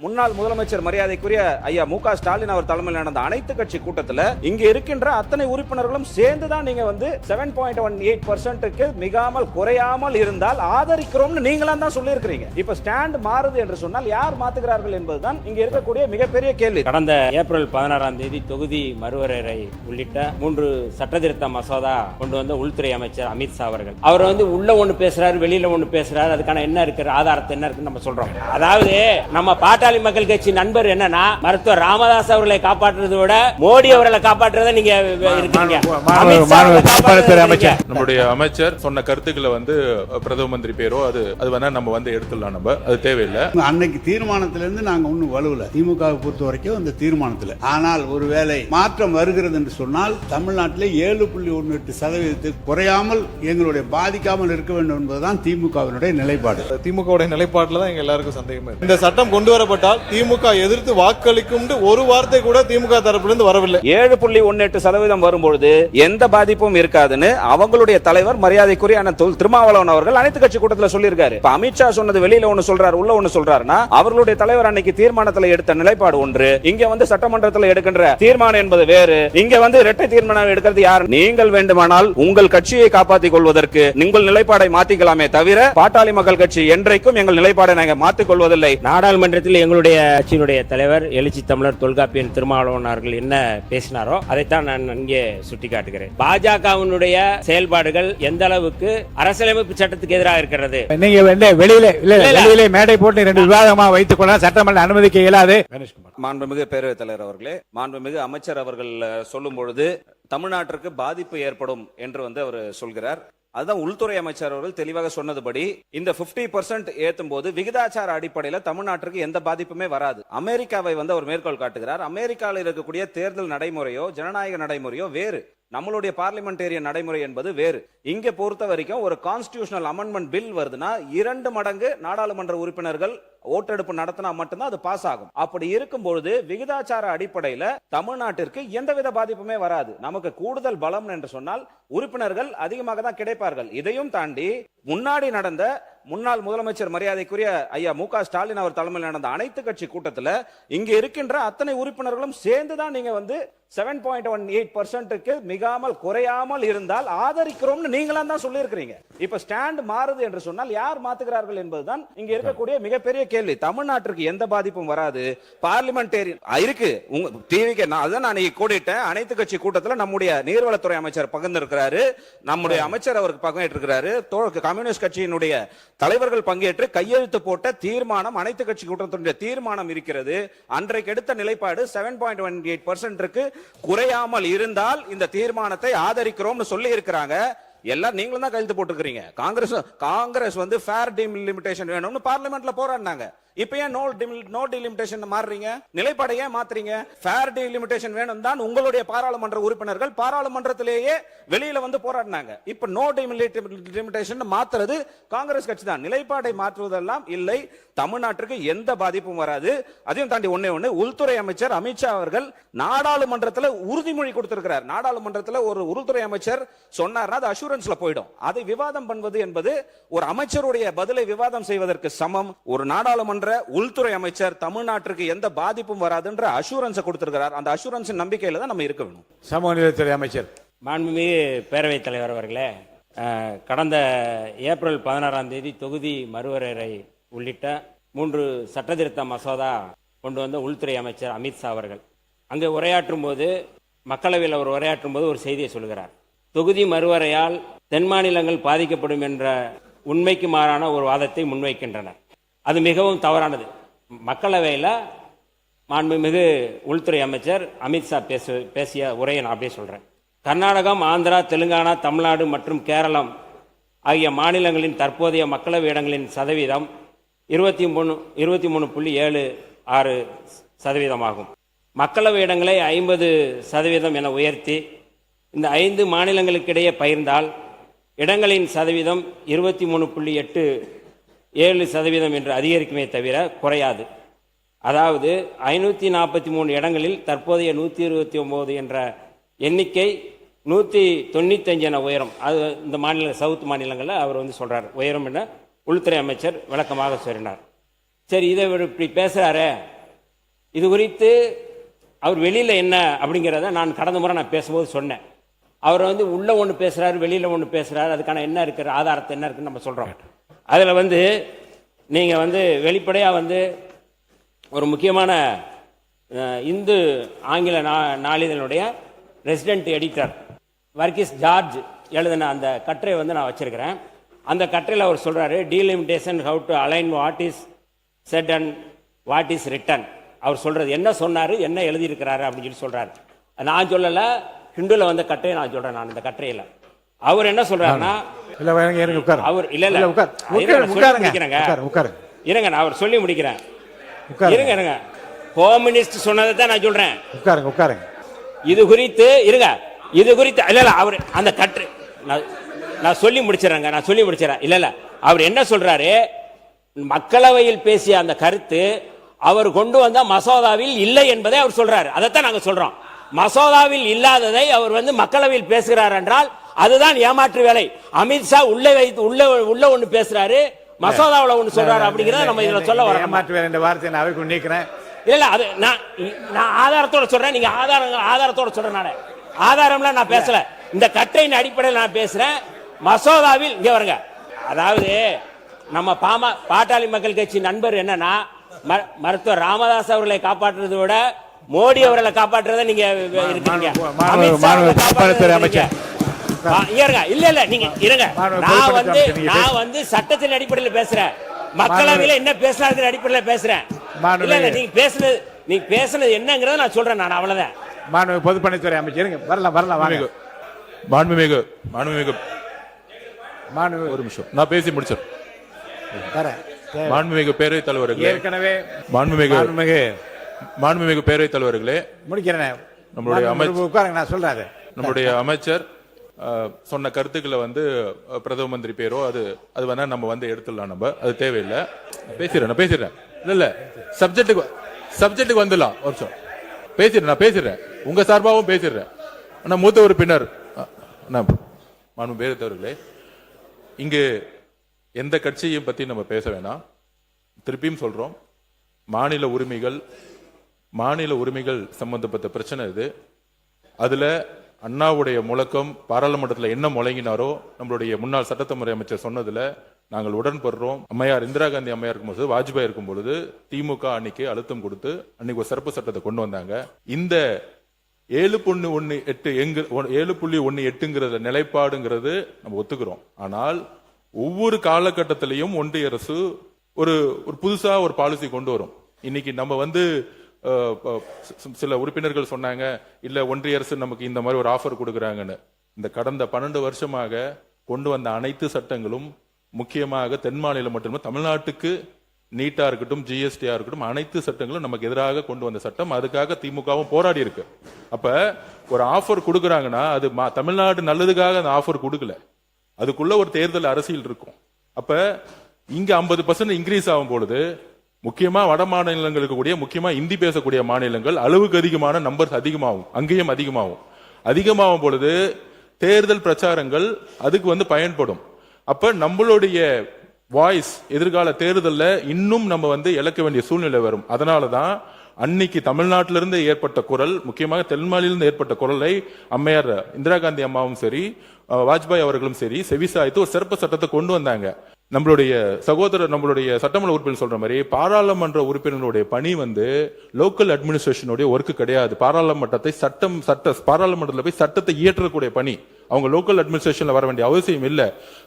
முன்னாள் முதலமைச்சர் மரியாதைக்குரிய ஐயா மு.க. ஸ்டாலின் அவர் தலைமையில் நடந்த அனைத்து கட்சி கூட்டத்தில் இங்க இருக்கின்ற அத்தனை உறுப்பினர்களும் சேர்ந்துதான் நீங்க 7.18% மிகாமல் குறையாமல் இருந்தால் ஆதரிக்கிறோம்னு நீங்களாம் தான் சொல்லி இருக்கிறீங்க. இப்ப ஸ்டாண்ட் மாறுது என்று சொன்னால் யார் மாத்துகிறார்கள் என்பதுதான் இங்க இருக்கக்கூடிய மிகப்பெரிய கேள்வி. கடந்த ஏப்ரல் 16ஆம் தேதி தொகுதி மறுவரையறை உள்ளிட்ட 3 சட்டத்திருத்த மசோதா கொண்டு வந்த உள்துறை அமைச்சர் அமித்ஷா அவர்கள் அவர் உள்ள ஒண்ணு பேசுறாரு, வெளியில ஒண்ணு பேசுறாரு. அதுக்கான என்ன இருக்கு, ஆதாரத்தை என்ன இருக்குன்னு நம்ம சொல்றோம். அதாவது நம்ம பாட்டாளி மக்கள் கட்சி நண்பர் என்னன்னா மருத்துவர் ராமதாஸ் அவர்களை காப்பாற்றுறதை விட மோடி அவர்களை காப்பாற்றுறதை நீங்க இருக்கீங்க. நம்முடைய அமைச்சர் சொன்ன கருத்துக்களை பிரதம மந்திரி பேரோ அது வேணா நம்ம எடுத்துடலாம். நம்ம அது தேவையில்லை. அன்னைக்கு தீர்மானத்திலிருந்து நாங்க ஒன்னும் வலுவல திமுக பொறுத்த வரைக்கும் அந்த தீர்மானத்தில். ஆனால் ஒருவேளை மாற்றம் வருகிறது என்று சொன்னால் தமிழ்நாட்டில் 7.18% குறையாமல் எங்களுடைய பாதிக்காமல் இருக்க வேண்டும் என்பதுதான் திமுகவினுடைய நிலைப்பாடு. திமுக நிலைப்பாட்டில் தான் எங்க எல்லாருக்கும் சந்தேகமே. இந்த சட்டம் கொண்டு வரப்பட்டால் திமுக எதிர்த்து வாக்களிக்கும் ஒரு வார்த்தை கூட திமுக தரப்பிலிருந்து வரவில்லை. 7.18% வரும்பொழுது எந்த பாதிப்பும் இருக்காதுன்னு அவங்களுடைய தலைவர் மரியாதைக்குரிய திருமாவளவன் அவர்கள் அனைத்து கட்சி கூட்டத்தில் சொல்லியிருக்காரு. அமித்ஷா சொன்னது வெளியில ஒன்னு சொல்றாரு, உள்ள ஒன்னு சொல்றாருன்னா அவர்களுடைய தலைவர் அன்னைக்கு தீர்மானத்தில் எடுத்த நிலைப்பாடு ஒன்று, இங்க சட்டமன்றத்தில் எடுக்கின்ற தீர்மானம் என்பது வேறு. இங்க இரட்டை தீர்மானம் எடுக்கிறது யார்? நீங்கள் வேண்டுமானால் உங்கள் கட்சியை காப்பாற்றிக் கொள்வதற்கு நீங்கள் நிலைப்பாடை மாற்றிக்கலாமே தவிர பாட்டாளி மக்கள் கட்சி என்றைக்கும் எங்கள் நிலைப்பாடை நாங்கள் மாற்றிக் கொள்வதில்லை. நாடாளுமன்றத்தில் எங்களுடைய கட்சியினுடைய தலைவர் எழுச்சி தமிழர் தொல்காப்பியன் திருமாவளவன் அவர்கள் என்ன பேசினாரோ அதைத்தான் நான் இங்கே சுட்டிக்காட்டுகிறேன். பாஜகவினுடைய செயல்பாடுகள் எந்த அளவுக்கு அரசியலமைப்பு சட்டத்துக்கு எதிராக இருக்கிறது. நீங்க வெளியில மேடை போட்டு 2 விவாதமா வைத்துக் கொள்ள சட்டமன்ற அனுமதிக்க இயலாது. மாண்புமிகு பேரவைத் தலைவர் அவர்களே, மாண்புமிகு அமைச்சர் அவர்கள் சொல்லும் பொழுது தமிழ்நாட்டிற்கு பாதிப்பு ஏற்படும் என்று அவர் சொல்கிறார். அதுதான் உள்துறை அமைச்சர் அவர்கள் தெளிவாக சொன்னதுபடி இந்த 50% ஏத்தும் போது விகிதாச்சார அடிப்படையில் தமிழ்நாட்டிற்கு எந்த பாதிப்புமே வராது. அமெரிக்காவை அவர் மேற்கோள் காட்டுகிறார். அமெரிக்காவில் இருக்கக்கூடிய தேர்தல் நடைமுறையோ ஜனநாயக நடைமுறையோ வேறு, நம்மளுடைய பார்லிமெண்டேரியன் நடைமுறை என்பது வேறு. இங்க பொறுத்த வரைக்கும் ஒரு கான்ஸ்டிடியூஷனல் அமெண்ட்மெண்ட் பில் வருதுன்னா 2 மடங்கு நாடாளுமன்ற உறுப்பினர்கள் ஓட்டெடுப்பு நடத்தினா மட்டும்தான் அது பாஸ் ஆகும். அப்படி இருக்கும் பொழுது விகிதாச்சார அடிப்படையில தமிழ்நாட்டிற்கு எந்தவித பாதிப்புமே வராது. நமக்கு கூடுதல் பலம் என்று சொன்னால் உறுப்பினர்கள் அதிகமாக தான் கிடைப்பார்கள். இதையும் தாண்டி முன்னாடி நடந்த முன்னாள் முதலமைச்சர் மரியாதைக்குரிய ஐயா மு.க. ஸ்டாலின் அவர் தலைமையில் நடந்த அனைத்து கட்சி கூட்டத்தில் இங்க இருக்கின்ற அத்தனை உறுப்பினர்களும் சேர்ந்துதான் நீங்க 7.18% மிகாமல் குறையாமல் இருந்தால் ஆதரிக்கிறோம்னு நீங்களாம் தான் சொல்லி இருக்கிறீங்க. இப்ப ஸ்டாண்ட் மாறுது என்று சொன்னால் யார் மாத்துகிறார்கள் என்பதுதான் இங்க இருக்கக்கூடிய மிகப்பெரிய கேள்வி. தமிழ்நாட்டிற்கு எந்த பாதிப்பும் வராது. பார்லிமெண்டேரியன் இருக்கு டிவிக்கு நான் கூடிட்டேன். அனைத்து கட்சி கூட்டத்தில் நம்முடைய நீர்வளத்துறை அமைச்சர் பகிர்ந்திருக்கிறாரு, நம்முடைய அமைச்சர் அவருக்கு பங்கேற்றிருக்கிறாரு, கம்யூனிஸ்ட் கட்சியினுடைய தலைவர்கள் பங்கேற்று கையெழுத்து போட்ட தீர்மானம் அனைத்து கட்சி கூட்டத்தினுடைய தீர்மானம் இருக்கிறது. அன்றைக்கு எடுத்த நிலைப்பாடு 7.18% குறையாமல் இருந்தால் இந்த தீர்மானத்தை ஆதரிக்கிறோம் சொல்லி இருக்கிறாங்க. எல்லாம் நீங்களும் தான் கையெழுத்து போட்டுக்கிறீங்க. காங்கிரஸ் ஃபேர் டீலிமிட்டேஷன் வேணும்னு பார்லிமெண்ட்ல போராடினாங்க. இப்ப ஏன் நோ டீலிமிட்டேஷன் மாறுறீங்க? நிலைப்பாடை ஏன் மாத்துறீங்க? ஃபேர் டீலிமிட்டேஷன் வேணும் தான் உங்களுடைய பாராளுமன்ற உறுப்பினர்கள் பாராளுமன்றத்திலேயே வெளியில போராடினாங்க. இப்ப நோ டீலிமிட்டேஷன் மாத்துறது காங்கிரஸ் கட்சி தான். நிலைப்பாடை மாற்றுவதெல்லாம் இல்லை. தமிழ்நாட்டிற்கு எந்த பாதிப்பும் வராது. அதையும் தாண்டி ஒண்ணு உள்துறை அமைச்சர் அமித்ஷா அவர்கள் நாடாளுமன்றத்தில் உறுதிமொழி கொடுத்திருக்கிறார். நாடாளுமன்றத்தில் ஒரு உள்துறை அமைச்சர் சொன்னார்னா அது அஷூரன்ஸ்ல போயிடும். அதை விவாதம் பண்ணுவது என்பது ஒரு அமைச்சருடைய பதிலை விவாதம் செய்வதற்கு சமம். ஒரு நாடாளுமன்ற உள்துறை அமைச்சர் தமிழ்நாட்டிற்கு எந்த பாதிப்பும் வராதுன்ற அஷூரன்ஸ் கொடுத்திருக்கிறார். அந்த அஷூரன்ஸ் நம்பிக்கையில தான் நம்ம இருக்க வேணும். சமூக நீதித்துறை அமைச்சர் மாண்புமிகு பேரவைத் தலைவர் அவர்களே, கடந்த ஏப்ரல் 16ஆம் தேதி தொகுதி மறுவரையறை உள்ளிட்ட 3 சட்டத்திருத்த மசோதா கொண்டு வந்த உள்துறை அமைச்சர் அமித்ஷா அவர்கள் அங்கே உரையாற்றும் போது, மக்களவையில் அவர் உரையாற்றும் போது ஒரு செய்தியை சொல்கிறார். தொகுதி மறுவரையால் தென் மாநிலங்கள் பாதிக்கப்படும் என்ற உண்மைக்கு மாறான ஒரு வாதத்தை முன்வைக்கின்றனர். அது மிகவும் தவறானது. மக்களவையில் மாண்புமிகு உள்துறை அமைச்சர் அமித்ஷா பேசிய உரையை நான் அப்படியே சொல்றேன். கர்நாடகம், ஆந்திரா, தெலுங்கானா, தமிழ்நாடு மற்றும் கேரளம் ஆகிய மாநிலங்களின் தற்போதைய மக்களவை இடங்களின் சதவீதம் 23.76% ஆகும். மக்களவை இடங்களை 50% என உயர்த்தி இந்த 5 மாநிலங்களுக்கிடையே பகிர்ந்தால் இடங்களின் சதவீதம் 23.87% என்று அதிகரிக்குமே தவிர குறையாது. அதாவது 543 இடங்களில் தற்போதைய 129 என்ற எண்ணிக்கை 195 என உயரும். அது இந்த மாநில சவுத் மாநிலங்களில் அவர் சொல்றார் உயரும் என உள்துறை அமைச்சர் விளக்கமாக சொன்னார். சரி இதை இவர் இப்படி பேசுறாரு, இது குறித்து அவர் வெளியில என்ன அப்படிங்கிறத நான் கடந்த முறை நான் பேசும்போது சொன்னேன். அவர் வந்து உள்ள ஒன்று பேசுறாரு, வெளியில ஒன்று பேசுறாரு, அதுக்கான என்ன இருக்கிற ஆதாரத்தை என்ன இருக்குன்னு நம்ம சொல்றோம். அதுல வந்து நீங்க வந்து வெளிப்படையா வந்து ஒரு முக்கியமான இந்து ஆங்கில நாளிதழுடைய ரெசிடென்ட் எடிட்டர் வர்கீஸ் ஜார்ஜ் எழுதின அந்த கட்டுரை வந்து நான் வச்சிருக்கிறேன். அந்த கட்டுரையில் அவர் சொல்றாரு, delimitation how to align what is said and what is written. அவர் சொல்றது என்ன சொன்னாரு, என்ன எழுதியிருக்கிறாரு அப்படின்னு சொல்லி சொல்றாரு. நான் சொல்லல, ஹிந்துல வந்த கட்டுரையை நான் சொல்றேன். நான் இந்த கட்டுரையில அவர் என்ன சொல்றாருன்னா, அவர் இல்ல இருங்க நான் அவர் சொல்லி முடிக்கிறேன். இருங்க ஹோம் மினிஸ்டர் சொன்னதை தான் நான் சொல்றேன். இது குறித்து இருங்க, இது குறித்து இல்ல அவர் அந்த கட்டுரை நான் சொல்லி முடிச்சிடறேன். இல்ல அவர் என்ன சொல்றாரு, மக்களவையில் பேசிய அந்த கருத்து அவர் கொண்டு வந்த மசோதாவில் இல்லை என்பதை அவர் சொல்றாரு. அதைத்தான் நாங்க சொல்றோம். மசோதாவில் இல்லாததை அவர் வந்து மக்களவையில் பேசுகிறார் என்றால் அதுதான் ஏமாற்று வேலை. அமித்ஷா உள்ளே வைத்து உள்ள ஒண்ணு பேசுறாரு, மசோதாவில் ஒண்ணு சொல்றாரு அப்படிங்கறத நம்ம இதுல சொல்ல வரோம். ஏமாற்று வேலை என்ற வார்த்தையை நான் அவைக்கு நீக்கிறேன். இல்ல அது நான் ஆதாரத்தோட சொல்றேன். நீங்க ஆதாரத்தோட சொல்றேன். நான் ஆதாரம்லாம் நான் பேசல, இந்த கட்டுரையின் அடிப்படையில் நான் பேசுறேன். மசோதாவில் இங்க வருங்க, அதாவது நம்ம பாட்டாளி மக்கள் கட்சி நண்பர் என்னன்னா, மருத்துவர் ராமதாஸ் அவர்களை காப்பாற்றுறதை விட மோடி அவர்களை காப்பாற்றுறத நீங்க இருக்கீங்க. இல்ல நீங்க இருங்க, நான் வந்து சட்டத்தின் அடிப்படையில் பேசுறேன், மக்களவையில் என்ன பேசுறாங்க அடிப்படையில் பேசுறேன். இல்ல நீங்க பேசுனது என்னங்கறத நான் சொல்றேன். நான் அவ்வளவுதான். மாண்புமிகு பொதுப்பணித்துறை அமைச்சர் வரலாம் மாண்புமிகு ஒரு நிமிஷம் நான் பேசி முடிச்சேன். மாண்புமிகு பேரவைத் தலைவர்களே, ஏற்கனவே மாண்புமிகு பேரவைத் தலைவர்களே, முடிக்கிறேன். நம்மளுடைய அமைச்சர் நான் சொல்றேன், நம்முடைய அமைச்சர் சொன்ன கருத்துக்களை வந்து பிரதம மந்திரி பேரோ அது வேணா நம்ம வந்து எடுத்துடலாம். நம்ம அது தேவையில்லை. பேசிடுறேன். இல்ல சப்ஜெக்டுக்கு வந்துடலாம். ஒரு நிமிஷம் நான் பேசிடுறேன். உங்க சார்பாகவும் பேசிடுறேன். ஆனா மூத்த உறுப்பினர் மாண்பு பேரவைத் தலைவர்களே, இங்கு எந்த கட்சியையும் பத்தி நம்ம பேச வேணாம். திருப்பியும் சொல்றோம், மாநில உரிமைகள் சம்பந்தப்பட்ட பிரச்சனை இது. அதுல அண்ணாவுடைய முழக்கம் பாராளுமன்றத்தில் என்ன முழங்கினாரோ, நம்மளுடைய முன்னாள் சட்டத்துறை அமைச்சர் சொன்னதுல நாங்கள் உடன்படுறோம். அம்மையார் இந்திரா காந்தி அம்மையார் இருக்கும்போது, வாஜ்பாய் இருக்கும் பொழுது திமுக அன்னைக்கு அழுத்தம் கொடுத்து அன்னைக்கு ஒரு சிறப்பு சட்டத்தை கொண்டு வந்தாங்க. இந்த 7.18 நிலைப்பாடுங்கிறது நம்ம ஒத்துக்கிறோம். ஆனால் ஒவ்வொரு காலகட்டத்திலையும் ஒன்றிய அரசு ஒரு புதுசா ஒரு பாலிசி கொண்டு வரும். இன்னைக்கு நம்ம வந்து சில உறுப்பினர்கள் சொன்னாங்க, இல்ல ஒன்றிய அரசு நமக்கு இந்த மாதிரி ஒரு ஆஃபர் கொடுக்கறாங்கன்னு. இந்த கடந்த 12 வருஷமாக கொண்டு வந்த அனைத்து சட்டங்களும், முக்கியமாக தென் மாநிலம் மட்டுமே தமிழ்நாட்டுக்கு நீட்டா இருக்கட்டும், ஜிஎஸ்டியா இருக்கட்டும், அனைத்து சட்டங்களும் நமக்கு எதிராக கொண்டு வந்த சட்டம். அதுக்காக திமுகவும் போராடி இருக்கு. அப்ப ஒரு ஆஃபர் கொடுக்கறாங்கன்னா அது தமிழ்நாடு நல்லதுக்காக அந்த ஆஃபர் கொடுக்கல, அதுக்குள்ள ஒரு தேர்தல் அரசியல் இருக்கும். அப்ப இங்க 50% இன்க்ரீஸ் ஆகும் பொழுது, முக்கியமா வட மாநிலங்களுக்கு கூடிய, முக்கியமா இந்தி பேசக்கூடிய மாநிலங்கள் அளவுக்கு அதிகமான நம்பர்ஸ் அதிகமாகும் பொழுது தேர்தல் பிரச்சாரங்கள் அதுக்கு வந்து பயன்படும். அப்ப நம்மளுடைய வாய்ஸ் எதிர்கால தேர்தல்ல இன்னும் நம்ம வந்து இழக்க வேண்டிய சூழ்நிலை வரும். அதனாலதான் அன்னைக்கு தமிழ்நாட்டிலிருந்து ஏற்பட்ட குரல், முக்கியமாக தென் மாநிலிருந்து ஏற்பட்ட குரலை அம்மையார் இந்திரா காந்தி அம்மாவும் சரி, வாஜ்பாய் அவர்களும் சரி செவிசாய்த்து ஒரு சிறப்பு சட்டத்தை கொண்டு வந்தாங்க. நம்மளுடைய சட்டமன்ற உறுப்பினர் சொல்ற மாதிரி பாராளுமன்ற உறுப்பினர்களுடைய பணி வந்து லோக்கல் அட்மினிஸ்ட்ரேஷனுடைய ஒர்க்கு கிடையாது. பாராளுமன்றத்தில் போய் சட்டத்தை இயற்றக்கூடிய பணி அவங்க லோக்கல் அட்மினிஸ்ட்ரேஷன்ல வர வேண்டிய அவசியம் இல்ல.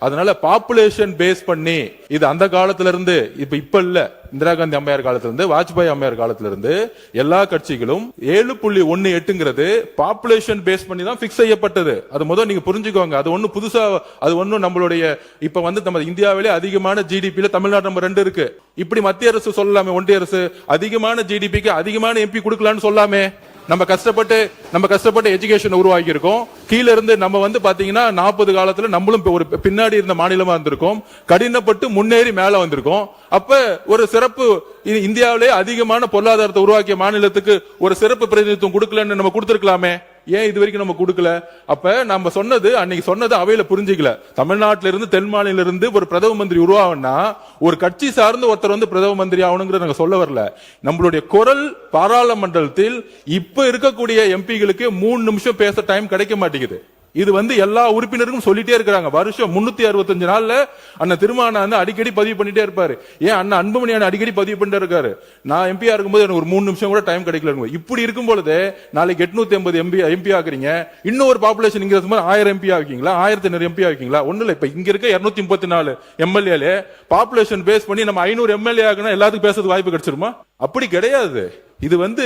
அதனால பாப்புலேஷன் பேஸ் பண்ணி இது அந்த காலத்துல இருந்து இப்ப இல்ல, இந்திரா காந்தி அம்மையார் காலத்துல இருந்து, வாஜ்பாய் அம்மையார் காலத்துல இருந்து எல்லா கட்சிகளும் 7.18 பாப்புலேஷன் பேஸ் பண்ணி தான் பிக்ஸ் செய்யப்பட்டது. அது முதல் நீங்க புரிஞ்சுக்கோங்க. அது ஒண்ணு புதுசா, அது ஒண்ணும் நம்மளுடைய இப்ப வந்து நம்ம இந்தியாவிலே அதிகமான ஜிடிபியில தமிழ்நாடு நம்பர் 2 இருக்கு. இப்படி மத்திய அரசு சொல்லலாமே, ஒன்றிய அரசு அதிகமான ஜிடிபிக்கு அதிகமான எம்பி கொடுக்கலான்னு சொல்லாமே. நம்ம கஷ்டப்பட்டு எஜுகேஷன் உருவாக்கி இருக்கோம். கீழ இருந்து நம்ம வந்து பாத்தீங்கன்னா 40 காலத்துல நம்மளும் ஒரு பின்னாடி இருந்த மாநிலமா இருந்திருக்கோம், கடினப்பட்டு முன்னேறி மேல வந்திருக்கோம். அப்ப ஒரு சிறப்பு, இந்தியாவிலே அதிகமான பொருளாதாரத்தை உருவாக்கிய மாநிலத்துக்கு ஒரு சிறப்பு பிரதிநிதித்துவம் கொடுக்கலன்னு நம்ம கொடுத்திருக்கலாமே. ஏன் இது வரைக்கும் நம்ம கொடுக்கல? அப்ப நம்ம சொன்னது அன்னைக்கு சொன்னது அவையில புரிஞ்சுக்கல. தமிழ்நாட்டில இருந்து தென் மாநில இருந்து ஒரு பிரதம மந்திரி உருவாகணும்னா ஒரு கட்சி சார்ந்து ஒருத்தர் வந்து பிரதம மந்திரி ஆகணுங்கிறத நாங்க சொல்ல வரல. நம்மளுடைய குரல் பாராளுமன்றத்தில் இப்ப இருக்கக்கூடிய எம்பிகளுக்கு 3 நிமிஷம் பேச டைம் கிடைக்க மாட்டேங்குது. இது வந்து எல்லா உறுப்பினருக்கும் சொல்லிட்டே இருக்காங்க. வருஷம் 365 நாள்ல அண்ணன் திருமாவளவன் அடிக்கடி பதிவு பண்ணிட்டே இருப்பாரு. ஏன் அண்ணன் அன்புமணி அடிக்கடி பதிவு பண்ணிட்டே இருக்காரு. நான் எம்பியா இருக்கும்போது எனக்கு ஒரு 3 நிமிஷம் கூட டைம் கிடைக்கல. இப்படி இருக்கும் பொழுது நாளைக்கு 850 எம்பி ஆக்குறீங்க, இன்னும் ஒரு பாப்புலேஷன் இங்க 1000 எம்பி ஆக்கிங்களா, 1500 எம்பி ஆக்கிங்களா? ஒண்ணு இல்ல. இப்ப இங்க இருக்க 234 எம்எல்ஏ பாப்புலேஷன் பேஸ் பண்ணி நம்ம 500 எம்எல்ஏ ஆகுனா எல்லாத்துக்கும் பேசுறதுக்கு வாய்ப்பு கிடைச்சிருமா? அப்படி கிடையாது. இது வந்து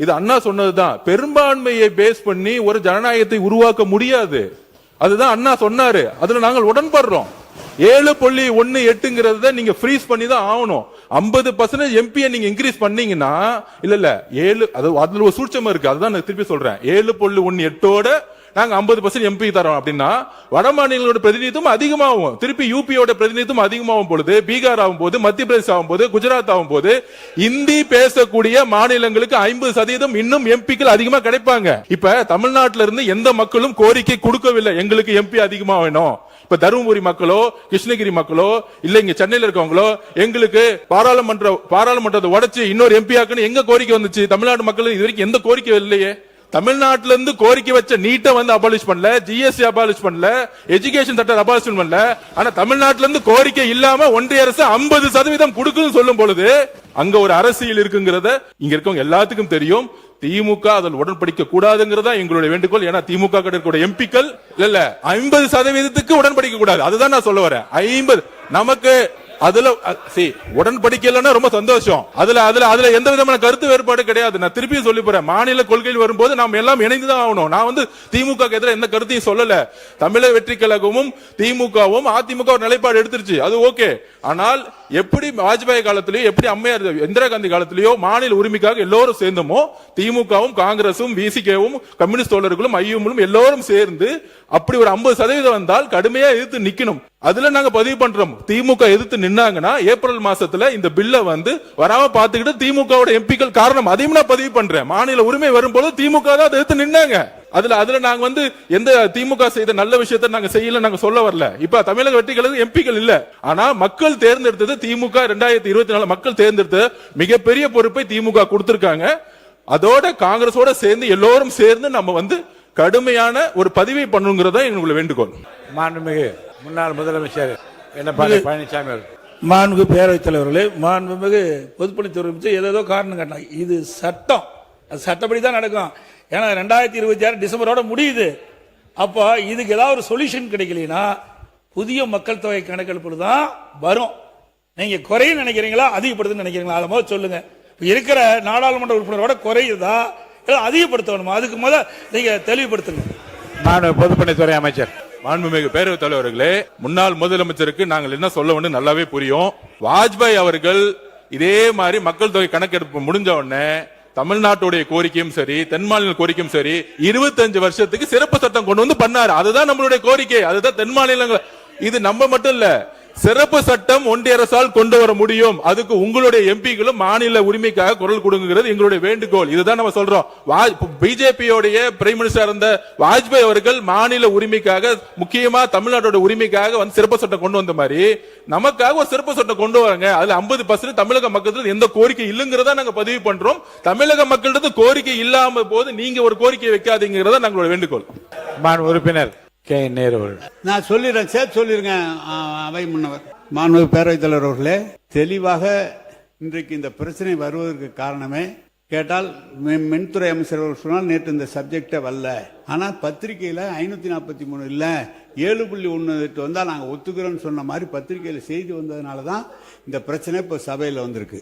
இது அண்ணா சொன்னதுதான். பெரும்பான்மையை பேஸ் பண்ணி ஒரு ஜனநாயகத்தை உருவாக்க முடியாது. அதுதான் அண்ணா சொன்னாரு. அதுல நாங்கள் உடன்படுறோம். 7.18 நீங்க ஃப்ரீஸ் பண்ணி தான் ஆகணும். 50% எம்பியை நீங்க இன்க்ரீஸ் பண்ணீங்கன்னா இல்ல 7 அதுல ஒரு சூட்சமா இருக்கு. அதுதான் நான் திருப்பி சொல்றேன். 7.18 நாங்க 50% எம்பி தரோம் அப்படின்னா வட மாநிலங்களோட பிரதிநிதித்துவம் அதிகமாகும். திருப்பி யூபியோட பிரதிநிதித்துவம் அதிகமாகும் பொழுது, பீகார் ஆகும் போது, மத்திய பிரதேசம் ஆகும் போது, குஜராத் ஆகும் போது, இந்தி பேசக்கூடிய மாநிலங்களுக்கு 50% இன்னும் எம்பிக்கள் அதிகமா கிடைப்பாங்க. இப்ப தமிழ்நாட்டில இருந்து எந்த மக்களும் கோரிக்கை கொடுக்கவில்லை எங்களுக்கு எம்பி அதிகமா வேணும். இப்ப தருமபுரி மக்களோ கிருஷ்ணகிரி மக்களோ இல்ல இங்க சென்னையில இருக்கவங்களோ எங்களுக்கு பாராளுமன்றத்தை உடைச்சு இன்னொரு எம்பி ஆக்குன்னு எங்க கோரிக்கை வந்துச்சு? தமிழ்நாடு மக்கள் இது வரைக்கும் எந்த கோரிக்கை இல்லையே. தமிழ்நாட்டில இருந்து கோரிக்கை வச்ச நீட்டை வந்து அபாலிஷ் பண்ணல, ஜிஎஸ்டி அபாலிஷ் பண்ணல, எஜுகேஷன் சட்டம் அபாலிஷ் பண்ணல. ஆனா தமிழ்நாட்டில இருந்து கோரிக்கை இல்லாம ஒன்றிய அரசு 50% கொடுக்குன்னு சொல்லும் பொழுது அங்க ஒரு அரசியல் இருக்குங்கிறத இங்க இருக்கவங்க எல்லாத்துக்கும் தெரியும். திமுக அதில் உடன்படிக்க கூடாதுங்கிறதா எங்களுடைய வேண்டுகோள். ஏன்னா திமுக கிட்ட எம்பிக்கள் இல்ல 50% உடன்படிக்க கூடாது. அதுதான் நான் சொல்ல வரேன். 50 நமக்கு அதுல உடன்படிக்கலன்னா ரொம்ப சந்தோஷம். அதுல எந்த விதமான கருத்து வேறுபாடு கிடையாது. நான் திருப்பி சொல்லி போறேன். மாநில கொள்கையில் வரும்போது நாம் எல்லாம் இணைந்துதான் ஆகணும். நான் வந்து திமுக எதிராக எந்த கருத்தையும் சொல்லல. தமிழக வெற்றி கழகமும் திமுகவும் அதிமுக ஒரு நிலைப்பாடு எடுத்துருச்சு, அது ஓகே. ஆனால் எப்படி வாஜ்பாய் காலத்திலேயோ எப்படி அம்மையார் இந்திரா காந்தி காலத்திலேயோ மாநில உரிமைக்காக எல்லோரும் சேர்ந்தோமோ, திமுகவும் காங்கிரசும் விசிகேவும் கம்யூனிஸ்ட் தோழர்களும் ஐயுமும் எல்லோரும் சேர்ந்து அப்படி ஒரு 50% வந்தால் கடுமையா எதிர்த்து நிக்கணும். அதுல நாங்க பதிவு பண்றோம். திமுக எதிர்த்து நின்னாங்கன்னா ஏப்ரல் மாசத்துல இந்த பில்ல வந்து வராம பாத்துக்கிட்டு திமுகவோட எம்பிக்கள் காரணம், அதையும் நான் பதிவு பண்றேன். மாநில உரிமை வரும்போது திமுக தான் எதிர்த்து நின்னாங்க. அதுல நாங்க வந்து எந்த திமுக செய்த நல்ல விஷயத்தை நாங்க செய்யல, நாங்க சொல்ல வரல. இப்ப தமிழக வெற்றி கழகம் எம்பிக்கள் இல்ல. ஆனா மக்கள் தேர்ந்தெடுத்தது திமுக 2024 மக்கள் தேர்ந்தெடுத்த மிகப்பெரிய பொறுப்பை திமுக கொடுத்திருக்காங்க. அதோட காங்கிரஸோட சேர்ந்து எல்லோரும் சேர்ந்து நம்ம வந்து கடுமையான ஒரு பதிவை பண்ணுங்கிறதா எங்களுடைய வேண்டுகோள். மாண்புமிகு முன்னாள் முதலமைச்சர் எடப்பாடி பழனிசாமி அவர்கள், மாண்புமிகு பேரவைத் தலைவர்களே, மாண்புமிகு பொதுப்பணித்துறை அமைச்சர் ஏதோ காரணம் காட்டினாங்க. இது சட்டம், அது சட்டப்படி தான் நடக்கும். ஏன்னா 2026 டிசம்பரோட முடியுது. அப்போ இதுக்கு ஏதாவது ஒரு சொல்யூஷன் கிடைக்கலனா புதிய மக்கள் தொகை கணக்கெடுப்பு தான் வரும். நீங்க குறைய நினைக்கிறீங்களா அதிகப்படுத்த நினைக்கிறீங்களா? அதை முதல்ல சொல்லுங்க. இருக்கிற நாடாளுமன்ற உறுப்பினரோட குறையுதா அதிகப்படுத்தணுமா? அதுக்கு முதல்ல நீங்க தெளிவுபடுத்துங்க. மாண்புமிகு பொதுப்பணித்துறை அமைச்சர். மாண்புமிகு பேரவைத் தலைவர்களே, முன்னாள் முதலமைச்சருக்கு நாங்கள் என்ன சொல்ல வேண்டும் நல்லாவே புரியும். வாஜ்பாய் அவர்கள் இதே மாதிரி மக்கள் தொகை கணக்கெடுப்பு முடிஞ்ச உடனே தமிழ்நாட்டுடைய கோரிக்கையும் சரி, தென் மாநில கோரிக்கையும் சரி, 25 வருஷத்துக்கு சிறப்பு சட்டம் கொண்டு வந்து பண்ணாரு. அதுதான் நம்மளுடைய கோரிக்கை. அதுதான் தென் மாநிலங்கள். இது நம்ம மட்டும் இல்ல, சிறப்பு சட்டம் ஒன்றிய அரசால் கொண்டு வர முடியும். அதுக்கு உங்களுடைய எம்பிகளும் மாநில உரிமைக்காக குரல் கொடுங்கிறது எங்களுடைய வேண்டுகோள். இதுதான் நம்ம சொல்றோம். பிஜேபியோடைய பிரைம் மினிஸ்டர் இருந்த வாஜ்பாய் அவர்கள் மாநில உரிமைக்காக, முக்கியமா தமிழ்நாட்டோட உரிமைக்காக வந்து சிறப்பு சட்டம் கொண்டு வந்த மாதிரி நமக்காக ஒரு சிறப்பு சட்டம் கொண்டு வராங்க. அதுல 50% தமிழக மக்கள் எந்த கோரிக்கை இல்லைங்கிறதா நாங்க பதிவு பண்றோம். தமிழக மக்களிடத்து கோரிக்கை இல்லாம போது நீங்க ஒரு கோரிக்கை வைக்காதீங்கிறதா நாங்களோட வேண்டுகோள். மாண்பு உறுப்பினர் கே நேரு அவர்கள். நான் சொல்லிடுறேன், சேர்த்து சொல்லிருங்க. அவை முன்னவர் மாண்புமிகு பேரவைத் தலைவர் அவர்களே, தெளிவாக இன்றைக்கு இந்த பிரச்சனை வருவதற்கு காரணமே கேட்டால் மின்துறை அமைச்சர் அவர்கள் சொன்னால் நேற்று இந்த சப்ஜெக்டே வரல. ஆனா பத்திரிகையில 543 இல்ல 7.18 வந்தா நாங்க ஒத்துக்கிறோம்னு சொன்ன மாதிரி பத்திரிகையில செய்தி வந்ததுனால தான் இந்த பிரச்சனை இப்ப சபையில வந்திருக்கு.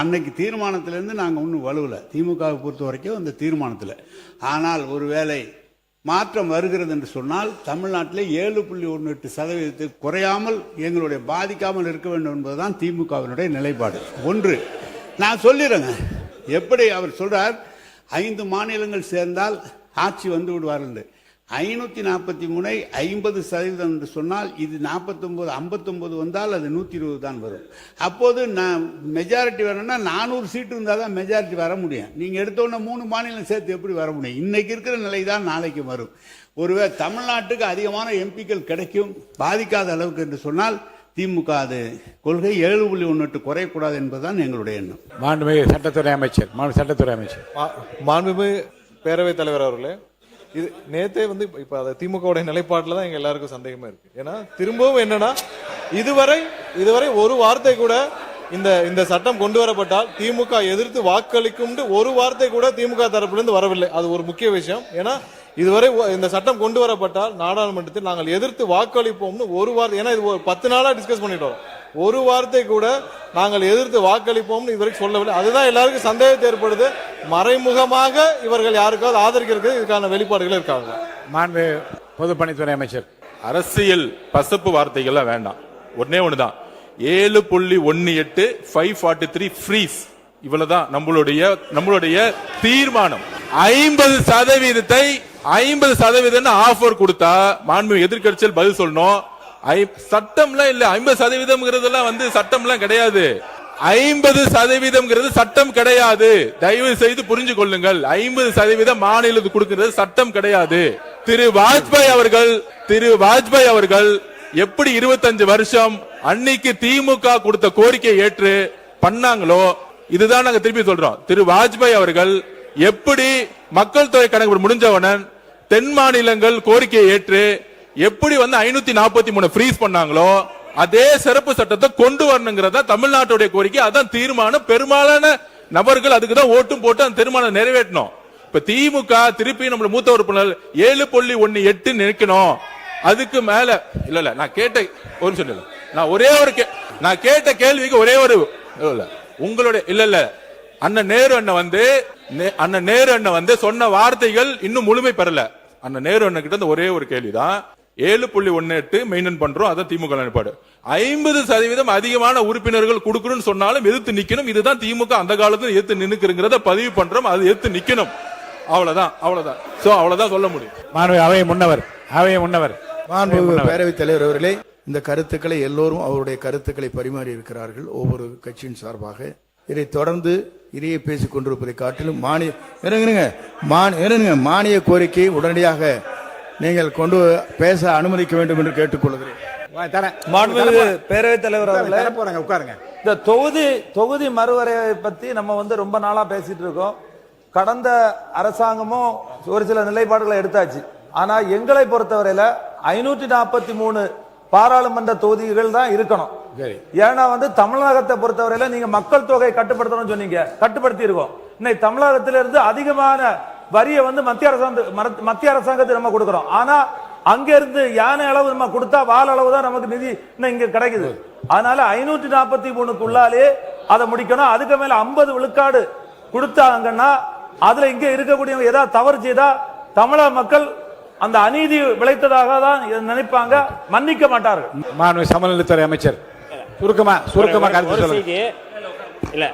அன்னைக்கு தீர்மானத்திலிருந்து நாங்க ஒன்றும் வலுவல, திமுகவை பொறுத்த வரைக்கும் அந்த தீர்மானத்தில். ஆனால் ஒருவேளை மாற்றம் வருகிறது என்று சொன்னால் தமிழ்நாட்டிலே 7.18% குறையாமல் எங்களுடைய பாதிக்காமல் இருக்க வேண்டும் என்பதுதான் திமுகவினுடைய நிலைப்பாடு. ஒன்று நான் சொல்லிடுறேங்க. எப்படி அவர் சொல்றார் 5 மாநிலங்கள் சேர்ந்தால் ஆட்சி வந்து விடுவார்கள். 543 50% என்று சொன்னால் இது 49 59 வந்தால் அது 120 தான் வரும். அப்போது நான் மெஜாரிட்டி வரணும்னா 400 சீட்டு இருந்தால் தான் மெஜாரிட்டி வர முடியும். நீங்கள் எடுத்தோன்னே 3 மாநிலம் சேர்த்து எப்படி வர முடியும்? இன்னைக்கு இருக்கிற நிலை தான் நாளைக்கு வரும். ஒருவேளை தமிழ்நாட்டுக்கு அதிகமான எம்பிக்கள் கிடைக்கும் பாதிக்காத அளவுக்கு என்று சொன்னால் திமுக அது கொள்கை 7.18 குறையக்கூடாது என்பதுதான் எங்களுடைய எண்ணம். மாண்புமிகு சட்டத்துறை அமைச்சர் மாண்புமிகு பேரவைத் தலைவர் அவர்களே, இது நேத்தே வந்து இப்ப அது திமுகவுடைய நிலைப்பாட்டில் தான் எங்க எல்லாருக்கும் சந்தேகமா இருக்கு. ஏன்னா திரும்பவும் என்னன்னா இதுவரை ஒரு வார்த்தை கூட இந்த சட்டம் கொண்டு வரப்பட்டால் திமுக எதிர்த்து வாக்களிக்கும் ஒரு வார்த்தை கூட திமுக தரப்பிலிருந்து வரவில்லை. அது ஒரு முக்கிய விஷயம். ஏன்னா இதுவரை இந்த சட்டம் கொண்டு வரப்பட்டால் நாடாளுமன்றத்தில் நாங்கள் எதிர்த்து வாக்களிப்போம்னு ஒரு வார்த்தை, ஏன்னா இது 10 நாளா டிஸ்கஸ் பண்ணிட்டு வரோம், ஒரு வார்த்தை கூட நாங்கள் எதிர்த்து வாக்களிப்போம்னு இதுவரைக்கும் சொல்லவில்லை. அதுதான் எல்லாருக்கும் சந்தேகத்தை ஏற்படுது. மறைமுகமாக இவர்கள் யாருக்காவது ஆதரிக்கிறது இதுக்கான வெளிப்பாடுகள் இருக்காங்க. மாண்பு பொதுப்பணித்துறை அமைச்சர். அரசியல் பசப்பு வார்த்தைகள்லாம் வேண்டாம். ஒன்னே ஒண்ணுதான், 7.18 543 ஃப்ரீஸ். இவ்வளவுதான் நம்மளுடைய தீர்மானம். 50% ஆஃபர் கொடுத்தா மாண்பு எதிர்க்கட்சியில் பதில் சொல்லணும். சட்டம்லாம் இல்ல, 50% வந்து சட்டம்லாம் கிடையாது. 50% சட்டம் கிடையாது. தயவு செய்து புரிஞ்சு கொள்ளுங்கள். 50% மாநிலத்துக்கு கொடுக்கிறது சட்டம் கிடையாது. திரு வாஜ்பாய் அவர்கள் எப்படி 25 வருஷம் அன்னைக்கு திமுக கொடுத்த கோரிக்கை ஏற்று பண்ணாங்களோ, இதுதான் நாங்க திருப்பி சொல்றோம். திரு வாஜ்பாய் அவர்கள் எப்படி மக்கள் தொகை கணக்கு முடிஞ்சவனன் தென் மாநிலங்கள் கோரிக்கையை ஏற்று எப்படி வந்து 543 ஃப்ரீஸ் பண்ணாங்களோ, அதே சிறப்பு சட்டத்தை கொண்டு வரணுங்கிறதா தமிழ்நாட்டுடைய கோரிக்கை. அதான் தீர்மானம். பெரும்பாலான நபர்கள் அதுக்கு தான் ஓட்டும் போட்டு அந்த தீர்மானம் நிறைவேற்றணும். இப்ப திமுக திருப்பி நம்ம மூத்த உறுப்பினர் 7.18 நினைக்கணும். அதுக்கு மேல இல்ல நான் கேட்ட ஒரு சொல்ல நான் கேட்ட கேள்விக்கு ஒரே ஒரு உங்களுடைய இல்ல அண்ணன் நேரு அண்ணன் வந்து சொன்ன வார்த்தைகள் இன்னும் முழுமை பெறல. அண்ணன் நேரு அண்ணன் கிட்ட ஒரே ஒரு கேள்விதான், 7.18 மெயின்டைன் பண்றோம், அதான் திமுக நிலைப்பாடு. 50% அதிகமான உறுப்பினர்கள் கொடுக்கணும்னு சொன்னாலும் எதிர்த்து நிக்கணும். இதுதான் திமுக அந்த காலத்துல எதிர்த்து நின்னுக்குறத பதிவு பண்றோம். அது எதிர்த்து நிக்கணும். அவ்வளவுதான் சொல்ல முடியும். அவை முன்னவர் பேரவைத் தலைவர் அவர்களே, இந்த கருத்துக்களை எல்லோரும் அவருடைய கருத்துக்களை பரிமாறி இருக்கிறார்கள் ஒவ்வொரு கட்சியின் சார்பாக. இதை தொடர்ந்து இதையே பேசிக் கொண்டிருப்பதை காட்டிலும் மானிய கோரிக்கையை உடனடியாக நீங்கள் கொண்டு பேச அனுமதிக்க வேண்டும் என்று கேட்டுக்கொள்கிறேன். பேரவைத் தலைவர் அவர்களே, இந்த தொகுதி மறுவரையை பத்தி நம்ம வந்து ரொம்ப நாளா பேசிட்டு இருக்கோம். கடந்த அரசாங்கமும் ஒரு சில நிலைப்பாடுகளை எடுத்தாச்சு. ஆனா எங்களை பொறுத்தவரையில 543 பாராளுமன்ற தொகுதிகள் தான் இருக்கணும். ஏன்னா வந்து தமிழகத்தை பொறுத்தவரையில நீங்க மக்கள் தொகை கட்டுப்படுத்தணும்னு சொன்னீங்க, கட்டுப்படுத்தி இருக்கோம். இன்னைக்கு தமிழகத்திலிருந்து அதிகமான வரியை வந்து மத்திய அரசாங்கத்துக்கு நம்ம கொடுக்கிறோம். ஆனா அங்க இருந்து யானை அளவு நம்ம கொடுத்தா வால் அளவு தான் நமக்கு நிதி இங்க கிடைக்குது. அதனால 543க்குள்ளாலே அதை முடிக்கணும். அதுக்கு மேல 50 விழுக்காடு கொடுத்தாங்கன்னா அதுல இங்க இருக்கக்கூடிய ஏதாவது தவறு செய்தா தமிழக மக்கள் அந்த அநீதி விளைத்ததாக தான் நினைப்பாங்க, மன்னிக்க மாட்டார்கள். மாண்புமிகு சமநலத்துறை அமைச்சர் சுருக்கமா கருத்து சொல்லுங்க. இல்ல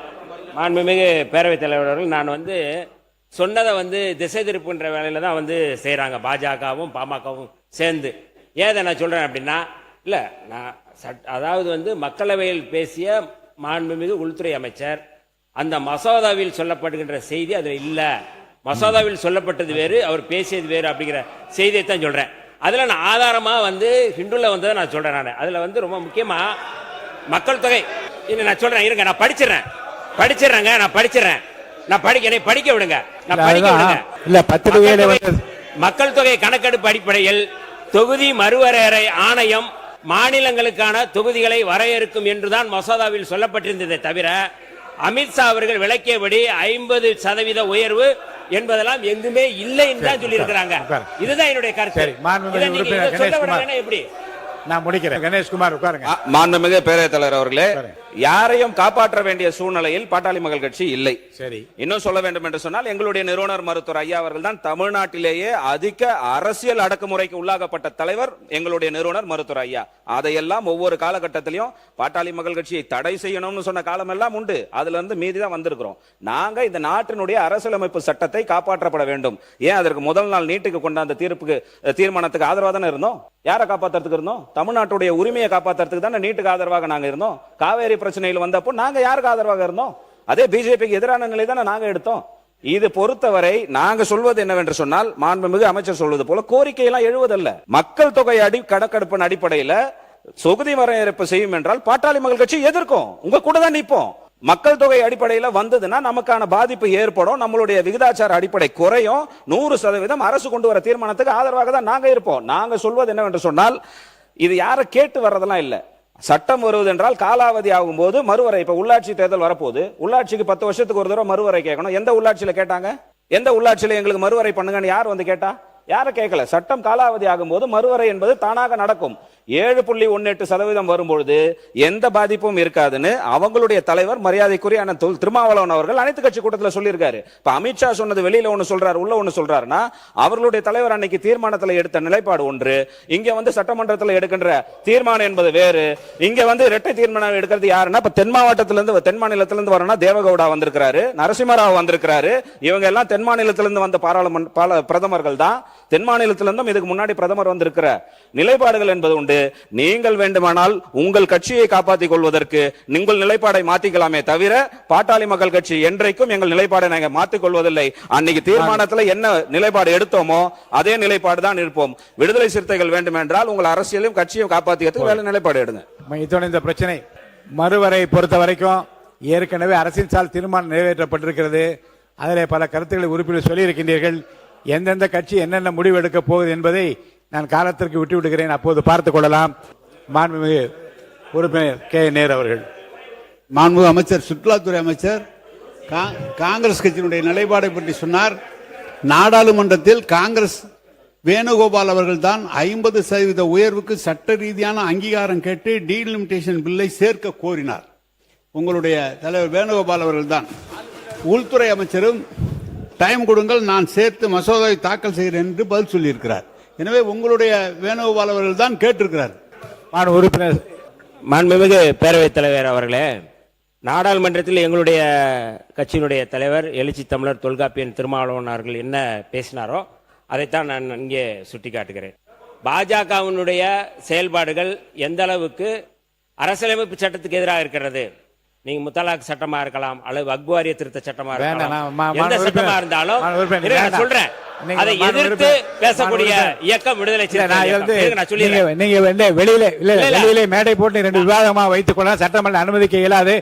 மாண்புமிகு பேரவைத் தலைவர்கள், நான் வந்து சொன்னதை வந்து திசை திருப்புன்ற வேலையில தான் வந்து செய்யறாங்க பாஜகவும் பாமகவும் சேர்ந்து. ஏதை நான் சொல்றேன் அப்படின்னா, இல்ல நான் அதாவது வந்து மக்களவையில் பேசிய மாண்புமிகு உள்துறை அமைச்சர் அந்த மசோதாவில் சொல்லப்படுகின்ற செய்தி அதுல இல்ல, மசோதாவில் சொல்லப்பட்டது வேறு, அவர் பேசியது வேறு அப்படிங்கிற செய்தியை தான் சொல்றேன். அதுல நான் ஆதாரமா வந்து ஹிண்டுல வந்ததை நான் சொல்றேன். நான் அதுல வந்து ரொம்ப முக்கியமா மக்கள் தொகை நான் சொல்றேன். இருங்க, நான் படிச்சிடறேன். படிக்க விடுங்க. மக்கள் தொகை கணக்கெடுப்பு அடிப்படையில் தொகுதி மறுவரையறை ஆணையம் மாநிலங்களுக்கான தொகுதிகளை வரையறுக்கும் என்றுதான் மசோதாவில் சொல்லப்பட்டிருந்ததை தவிர அமித்ஷா அவர்கள் விளக்கியபடி 50% உயர்வு என்பதெல்லாம் எங்குமே இல்லை என்று தான் சொல்லி இருக்கிறாங்க. இதுதான் என்னுடைய கருத்து. எப்படி நான் முடிக்கிறேன். கணேஷ்குமார் உட்காருங்க. மாண்புமிகு பேரவைத் தலைவர் அவர்களே, யாரையும் காப்பாற்ற வேண்டிய சூழ்நிலையில் பாட்டாளி மக்கள் கட்சி இல்லை. சரி, இன்னும் சொல்ல வேண்டும் என்று சொன்னால் எங்களுடைய நிறுவனர் மருத்துவர் ஐயா அவர்கள் தான் தமிழ்நாட்டிலேயே அதிக அரசியல் அடக்குமுறைக்கு உள்ளாகப்பட்ட தலைவர் எங்களுடைய நிறுவனர் மருத்துவர் ஐயா. அதையெல்லாம் ஒவ்வொரு காலகட்டத்திலையும் பாட்டாளி மக்கள் கட்சியை தடை செய்யணும்னு சொன்ன காலம் எல்லாம் உண்டு. அதுல இருந்து மீதி தான் வந்திருக்கிறோம். நாங்க இந்த நாட்டினுடைய அரசியலமைப்பு சட்டத்தை காப்பாற்றப்பட வேண்டும். ஏன் அதற்கு முதல் நாள் நீட்டுக்கு கொண்டாந்த தீர்மானத்துக்கு ஆதரவாக தானே இருந்தோம். யாரை காப்பாத்துறதுக்கு இருந்தோம்? தமிழ்நாட்டுடைய உரிமையை காப்பாத்துறதுக்கு தானே நீட்டுக்கு ஆதரவாக நாங்க இருந்தோம். காவேரி பிரச்சனையில் வந்தப்போ நாங்க யாருக்கு ஆதரவாக இருந்தோம்? அதே பிஜேபிக்கு எதிரான நிலை தானே நாங்க எடுத்தோம். இது பொறுத்தவரை நாங்க சொல்வது என்னவென்று சொன்னால், மாண்புமிகு அமைச்சர் சொல்வது போல கோரிக்கை எல்லாம் எழுவதல்ல. மக்கள் தொகை கணக்கெடுப்பின் அடிப்படையில் தொகுதி வரையறுப்பு செய்யும் என்றால் பாட்டாளி மக்கள் கட்சி எதிர்க்கும். உங்க கூட தான் நிற்போம். மக்கள் தொகை அடிப்படையில் வந்ததுன்னா நமக்கான பாதிப்பு ஏற்படும். நம்மளுடைய விகிதாச்சார அடிப்படை குறையும். 100% அரசு கொண்டு வர தீர்மானத்துக்கு ஆதரவாக தான் நாங்க இருப்போம். நாங்க சொல்வது என்னவென்று சொன்னால், இது யாரை கேட்டு வர்றதெல்லாம் இல்ல. சட்டம் வருவது என்றால் காலாவதி ஆகும் போது மறுவரை. இப்ப உள்ளாட்சி தேர்தல் வரப்போகுது. உள்ளாட்சிக்கு 10 வருஷத்துக்கு ஒரு தடவை மறுவரை கேட்கணும். எந்த உள்ளாட்சியில கேட்டாங்க? எந்த உள்ளாட்சியில எங்களுக்கு மறுவரை பண்ணுங்கன்னு யார் வந்து கேட்டா? யாரை கேட்கல. சட்டம் காலாவதி ஆகும் போது மறுவரை என்பது தானாக நடக்கும். 7.18% வரும்பொழுது எந்த பாதிப்பும் இருக்காதுன்னு அவங்களுடைய தலைவர் மரியாதைக்குரிய அண்ணன் திருமாவளவன் அவர்கள் அனைத்து கட்சி கூட்டத்தில் சொல்லியிருக்காரு. இப்ப அமித்ஷா சொன்னது வெளியில ஒண்ணு சொல்றாரு, உள்ள ஒண்ணு சொல்றாருன்னா, அவர்களுடைய தலைவர் அன்னைக்கு தீர்மானத்தில் எடுத்த நிலைப்பாடு ஒன்று, இங்க வந்து சட்டமன்றத்தில் எடுக்கின்ற தீர்மானம் என்பது வேறு. இங்க வந்து இரட்டை தீர்மானம் எடுக்கிறது யாருன்னா, இப்ப தென் மாவட்டத்திலிருந்து தென் மாநிலத்திலிருந்து வரணும்னா தேவகவுடா வந்திருக்கிறாரு, நரசிம்மராவ் வந்திருக்கிறாரு. இவங்க எல்லாம் தென் மாநிலத்திலிருந்து வந்த பிரதமர்கள் தான். தென் மாநிலத்திலிருந்தும் இதுக்கு முன்னாடி பிரதமர் வந்திருக்கிற நிலைப்பாடுகள் என்பது உண்டு. நீங்கள் வேண்டுமானால் உங்கள் கட்சியை காப்பாற்றிக் கொள்வதற்கு நீங்கள் நிலைப்பாடை மாத்திக்கலாமே தவிர பாட்டாளி மக்கள் கட்சி என்றைக்கும் எங்கள் நிலைப்பாடை நாங்கள் மாற்றிக் கொள்வதில்லை. அன்னைக்கு தீர்மானத்தில் என்ன நிலைப்பாடு எடுத்தோமோ அதே நிலைப்பாடு தான் இருப்போம். விடுதலை சிறுத்தைகள் வேண்டும் என்றால் உங்கள் அரசியலையும் கட்சியும் காப்பாற்றிக்கிறதுக்கு வேலை நிலைப்பாடு எடுங்க. இதோட இந்த பிரச்சனை மறுவரை பொறுத்த வரைக்கும் ஏற்கனவே அரசின் சால் தீர்மானம் நிறைவேற்றப்பட்டிருக்கிறது. அதிலே பல கருத்துக்களை உறுப்பினர் சொல்லியிருக்கின்றீர்கள். எந்தெந்த கட்சி என்னென்ன முடிவு எடுக்க போகுது என்பதை நான் காலத்திற்கு விட்டு விடுகிறேன். அப்போது பார்த்துக் கொள்ளலாம். மாண்புமிகு உறுப்பினர் கே நேரு அவர்கள். மாண்புமிகு அமைச்சர், சுற்றுலாத்துறை அமைச்சர் காங்கிரஸ் கட்சியினுடைய நிலைப்பாடை பற்றி சொன்னார். நாடாளுமன்றத்தில் காங்கிரஸ் வேணுகோபால் அவர்கள் தான் 50% உயர்வுக்கு சட்ட ரீதியான அங்கீகாரம் கேட்டு டீலிமிட்டேஷன் பில்லை சேர்க்க கோரினார். உங்களுடைய தலைவர் வேணுகோபால் அவர்கள் தான். உள்துறை அமைச்சரும் டைம் கொடுங்கள், நான் சேர்த்து மசோதாவை தாக்கல் செய்கிறேன் என்று பதில் சொல்லியிருக்கிறார். எனவே உங்களுடைய வேணுகோபால் அவர்கள் தான் கேட்டிருக்கிறார். உறுப்பினர் மாண்புமிகு பேரவைத் தலைவர் அவர்களே, நாடாளுமன்றத்தில் எங்களுடைய கட்சியினுடைய தலைவர் எழுச்சி தமிழர் தொல்காப்பியன் திருமாவளவன் அவர்கள் என்ன பேசினாரோ அதைத்தான் நான் இங்கே சுட்டிக்காட்டுகிறேன். பாஜகவினுடைய செயல்பாடுகள் எந்த அளவுக்கு அரசியலமைப்பு சட்டத்துக்கு எதிராக இருக்கிறது. நீங்க முத்தலாக் சட்டமா இருக்கலாம், அல்லது வக்வாரிய திருத்த சட்டமா இருக்கலாம், எந்த சட்டமா இருந்தாலும் சொல்றேன், அதை எதிர்த்து பேசக்கூடிய இயக்கம் விடுதலை சிறுத்தைகள். நீங்க வெளியிலே மேடை போட்டு 2 விவாதமா வைத்துக் கொள்ள சட்டமன்ற அனுமதிக்க இயலாது.